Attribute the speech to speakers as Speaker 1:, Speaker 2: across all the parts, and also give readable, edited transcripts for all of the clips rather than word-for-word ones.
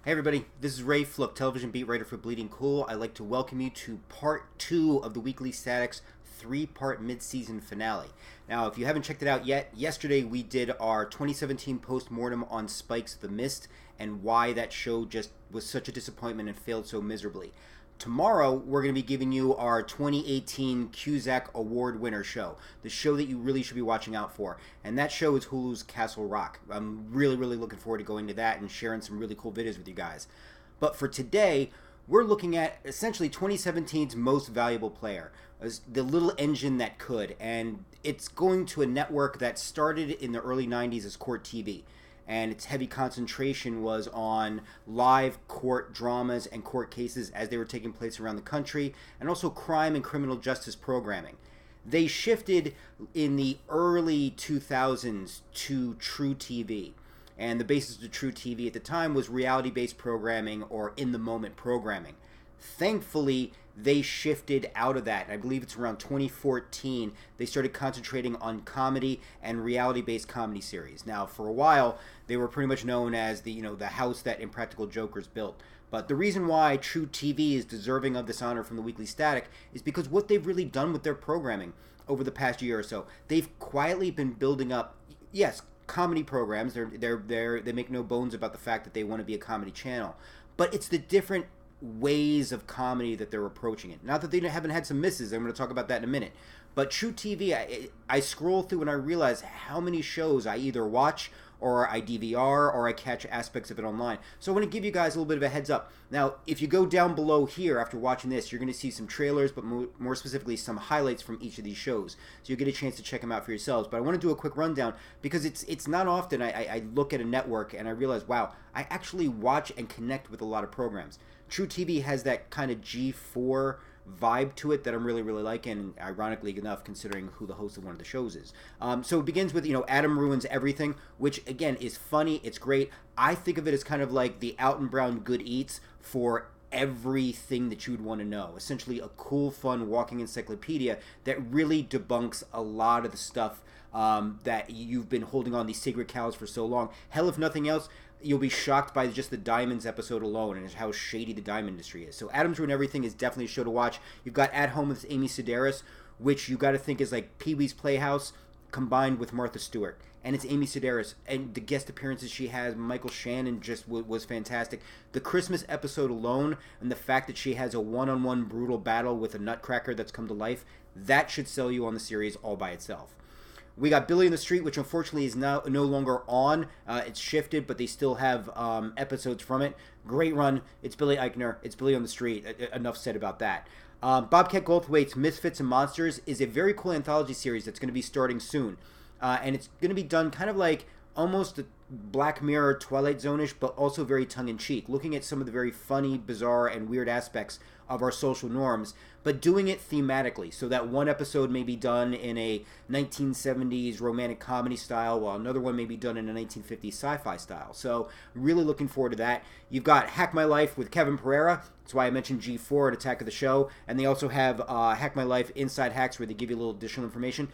Speaker 1: Hey everybody, this is Ray Fluke, television beat writer for Bleeding Cool. I'd like to welcome you to part 2 of the Weekly Statics 3-part mid-season finale. Now, if you haven't checked it out yet, yesterday we did our 2017 post-mortem on Spike's The Mist and why that show just was such a disappointment and failed so miserably. Tomorrow, we're going to be giving you our 2018 Cusack Award winner show, the show that you really should be watching out for. And that show is Hulu's Castle Rock. I'm really looking forward to going to that and sharing some really cool videos with you guys. But for today, we're looking at essentially 2017's most valuable player, the little engine that could. And it's going to a network that started in the early 90s as Court TV. And its heavy concentration was on live court dramas and court cases as they were taking place around the country, and also crime and criminal justice programming. They shifted in the early 2000s to TruTV, and the basis of TruTV at the time was reality-based programming or in-the-moment programming. Thankfully, they shifted out of that. I believe it's around 2014. They started concentrating on comedy and reality-based comedy series. Now, for a while, they were pretty much known as the house that Impractical Jokers built. But the reason why TruTV is deserving of this honor from the Weekly Static is because what they've really done with their programming over the past year or so. They've quietly been building up, yes, comedy programs. They make no bones about the fact that they want to be a comedy channel. But it's the different ways of comedy that they're approaching it. Not that they haven't had some misses. I'm going to talk about that in a minute. But TruTV, I scroll through and I realize how many shows I either watch or I DVR or I catch aspects of it online. So I want to give you guys a little bit of a heads up. Now, if you go down below here after watching this, you're going to see some trailers, but more specifically some highlights from each of these shows. So you'll get a chance to check them out for yourselves. But I want to do a quick rundown because it's not often I look at a network and I realize, wow, I actually watch and connect with a lot of programs. TruTV has that kind of G4 vibe to it that I'm really liking, and ironically enough, considering who the host of one of the shows is. So it begins with, Adam Ruins Everything, which, again, is funny. It's great. I think of it as kind of like the Alton Brown Good Eats for everything that you would want to know. Essentially a cool, fun walking encyclopedia that really debunks a lot of the stuff that you've been holding on these sacred cows for so long. Hell, if nothing else, you'll be shocked by just the Diamonds episode alone and how shady the diamond industry is. So Adam's Ruin Everything is definitely a show to watch. You've got At Home with Amy Sedaris, which you got to think is like Pee-wee's Playhouse combined with Martha Stewart. And it's Amy Sedaris. And the guest appearances she has, Michael Shannon just was fantastic. The Christmas episode alone and the fact that she has a one-on-one brutal battle with a nutcracker that's come to life, that should sell you on the series all by itself. We got Billy in the Street, which unfortunately is now no longer on. It's shifted, but they still have episodes from it. Great run. It's Billy Eichner. It's Billy on the Street. Enough said about that. Bobcat Goldthwait's Misfits and Monsters is a very cool anthology series that's going to be starting soon. And it's going to be done kind of like almost a Black Mirror, Twilight Zone-ish, but also very tongue-in-cheek, looking at some of the very funny, bizarre, and weird aspects of our social norms, but doing it thematically, so that one episode may be done in a 1970s romantic comedy style, while another one may be done in a 1950s sci-fi style. So really looking forward to that. You've got Hack My Life with Kevin Pereira. That's why I mentioned G4 at Attack of the Show. And they also have Hack My Life Inside Hacks, where they give you a little additional information.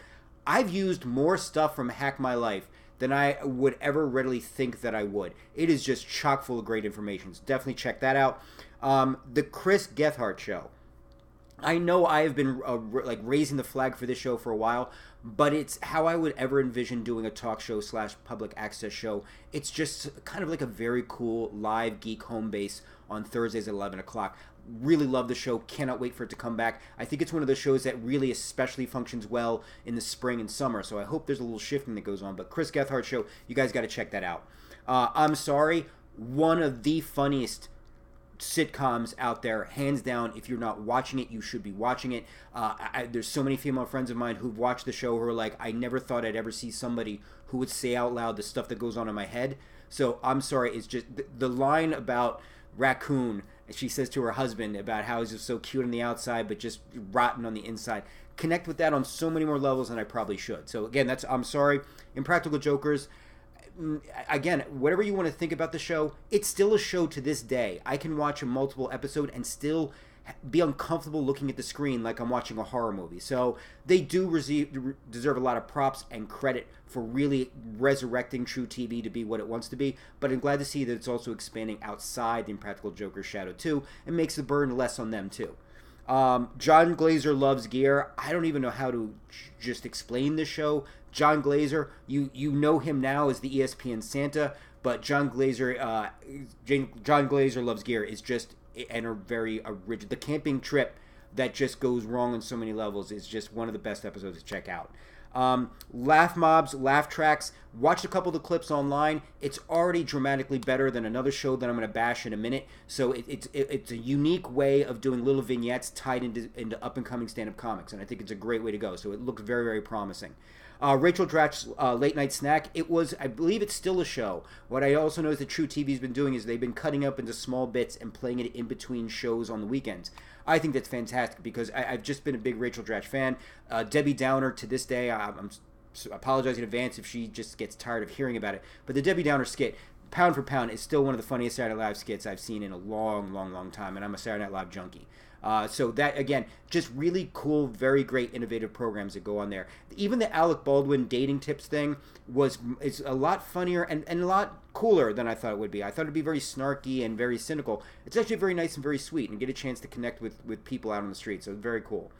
Speaker 1: I've used more stuff from Hack My Life than I would ever readily think that I would. It is just chock full of great information. So definitely check that out. The Chris Gethard Show. I know I have been raising the flag for this show for a while, but it's how I would ever envision doing a talk show / public access show. It's just kind of like a very cool live geek home base on Thursdays at 11 o'clock. Really love the show. Cannot wait for it to come back. I think it's one of those shows that really especially functions well in the spring and summer, so I hope there's a little shifting that goes on. But Chris Gethard Show, you guys got to check that out. I'm Sorry, one of the funniest sitcoms out there, hands down. If you're not watching it, you should be watching it. There's so many female friends of mine who've watched the show who are like, I never thought I'd ever see somebody who would say out loud the stuff that goes on in my head. So I'm Sorry, it's just the line about Raccoon, she says to her husband about how he's just so cute on the outside but just rotten on the inside. Connect with that on so many more levels than I probably should. So again, that's I'm Sorry. Impractical Jokers, again, whatever you want to think about the show, it's still a show to this day. I can watch a multiple episode and still be uncomfortable looking at the screen like I'm watching a horror movie. So they do deserve a lot of props and credit for really resurrecting TruTV to be what it wants to be. But I'm glad to see that it's also expanding outside the Impractical Joker's shadow too, and makes the burden less on them too. John Glazer loves gear. I don't even know how to just explain this show. John Glazer, you know him now as the ESPN Santa, but John Glazer loves gear is just and a very original. The camping trip that just goes wrong on so many levels is just one of the best episodes to check out. Laugh mobs, laugh tracks. Watched a couple of the clips online. It's already dramatically better than another show that I'm going to bash in a minute. So it's a unique way of doing little vignettes tied into up and coming stand up comics, and I think it's a great way to go. So it looks very, very promising. Rachel Dratch's Late Night Snack. I believe it's still a show. What I also know is that TruTV's been doing is they've been cutting up into small bits and playing it in between shows on the weekends. I think that's fantastic because I've just been a big Rachel Dratch fan. Debbie Downer, to this day, I apologize in advance if she just gets tired of hearing about it. But the Debbie Downer skit, pound for pound, is still one of the funniest Saturday Night Live skits I've seen in a long, long, long time, and I'm a Saturday Night Live junkie. So that, again, just really cool, very great, innovative programs that go on there. Even the Alec Baldwin dating tips thing is a lot funnier and a lot cooler than I thought it would be. I thought it would be very snarky and very cynical. It's actually very nice and very sweet, and get a chance to connect with people out on the street, so very cool.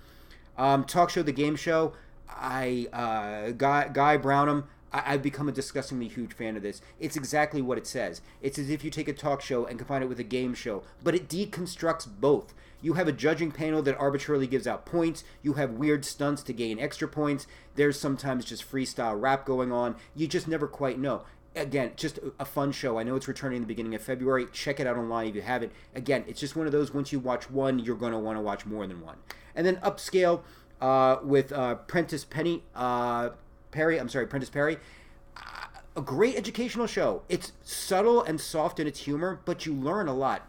Speaker 1: Talk show, The Game Show. Guy Brownham, I've become a disgustingly huge fan of this. It's exactly what it says. It's as if you take a talk show and combine it with a game show, but it deconstructs both. You have a judging panel that arbitrarily gives out points. You have weird stunts to gain extra points. There's sometimes just freestyle rap going on. You just never quite know. Again, just a fun show. I know it's returning in the beginning of February. Check it out online if you haven't. Again, it's just one of those, once you watch one, you're going to want to watch more than one. And then Upscale with Prentice Perry. A great educational show. It's subtle and soft in its humor, but you learn a lot.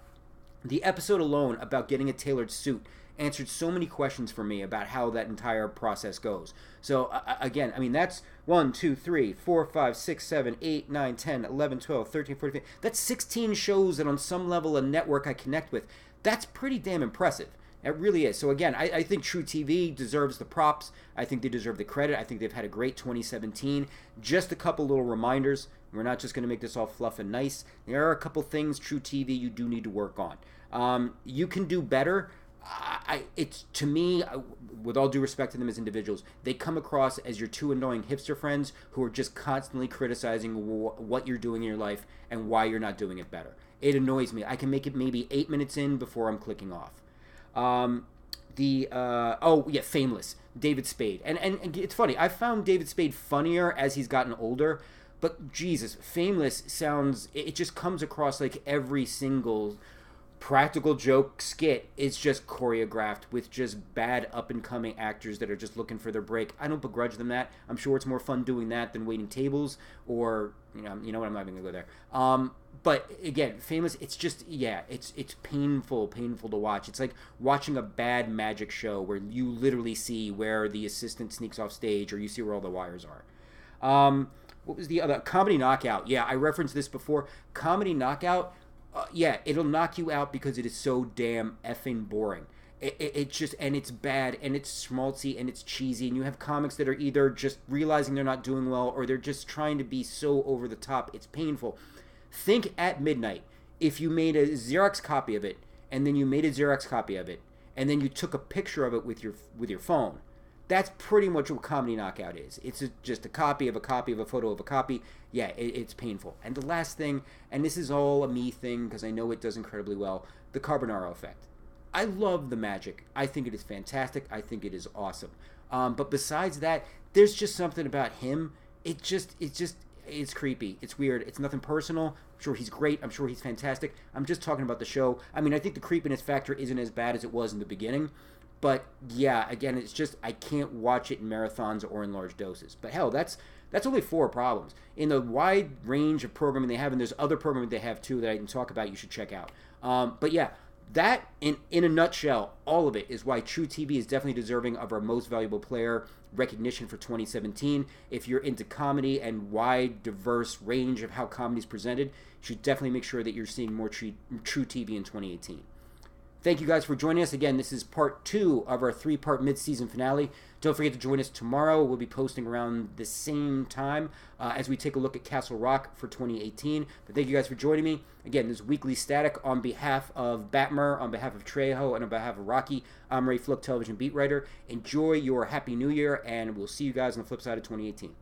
Speaker 1: The episode alone about getting a tailored suit answered so many questions for me about how that entire process goes. So, again, I mean, that's 1, 2, 3, 4, 5, 6, 7, 8, 9, 10, 11, 12, 13, 14, 15. That's 16 shows that on some level a network I connect with. That's pretty damn impressive. It really is. So again, I think TruTV deserves the props. I think they deserve the credit. I think they've had a great 2017. Just a couple little reminders. We're not just going to make this all fluff and nice. There are a couple things, TruTV, you do need to work on. You can do better. It's, to me, with all due respect to them as individuals, they come across as your two annoying hipster friends who are just constantly criticizing what you're doing in your life and why you're not doing it better. It annoys me. I can make it maybe 8 minutes in before I'm clicking off. Fameless, David Spade. And it's funny, I found David Spade funnier as he's gotten older, but Jesus, Fameless it just comes across like every single practical joke skit is just choreographed with just bad up-and-coming actors that are just looking for their break. I don't begrudge them that. I'm sure it's more fun doing that than waiting tables or, you know what, I'm not even going to go there. But again, Famous, it's just, it's painful to watch. It's like watching a bad magic show where you literally see where the assistant sneaks off stage or you see where all the wires are. What was the other? Comedy Knockout. Yeah, I referenced this before. Comedy Knockout, it'll knock you out because it is so damn effing boring. It just, and it's bad, and it's schmaltzy, and it's cheesy, and you have comics that are either just realizing they're not doing well, or they're just trying to be so over the top. It's painful. Think At Midnight. If you made a Xerox copy of it, and then you made a Xerox copy of it, and then you took a picture of it with your phone, that's pretty much what Comedy Knockout is. It's just a copy of a photo of a copy. Yeah, it's painful. And the last thing, and this is all a me thing because I know it does incredibly well, the Carbonaro Effect. I love the magic. I think it is fantastic. I think it is awesome. But besides that, there's just something about him. It's creepy. It's weird. It's nothing personal. I'm sure he's great. I'm sure he's fantastic. I'm just talking about the show. I mean, I think the creepiness factor isn't as bad as it was in the beginning. But yeah, again, it's just I can't watch it in marathons or in large doses. But hell, that's only 4 problems. In the wide range of programming they have, and there's other programming they have too that I can talk about, you should check out. But yeah, that in a nutshell, all of it is why TruTV is definitely deserving of our most valuable player recognition for 2017. If you're into comedy and wide, diverse range of how comedy is presented, you should definitely make sure that you're seeing more TruTV in 2018. thank you guys for joining us. Again, this is part 2 of our 3-part mid-season finale. Don't forget to join us tomorrow. We'll be posting around the same time as we take a look at Castle Rock for 2018. But thank you guys for joining me. Again, this is Weekly Static on behalf of Batmer, on behalf of Trejo, and on behalf of Rocky. I'm Ray Fluke, television beat writer. Enjoy your Happy New Year, and we'll see you guys on the flip side of 2018.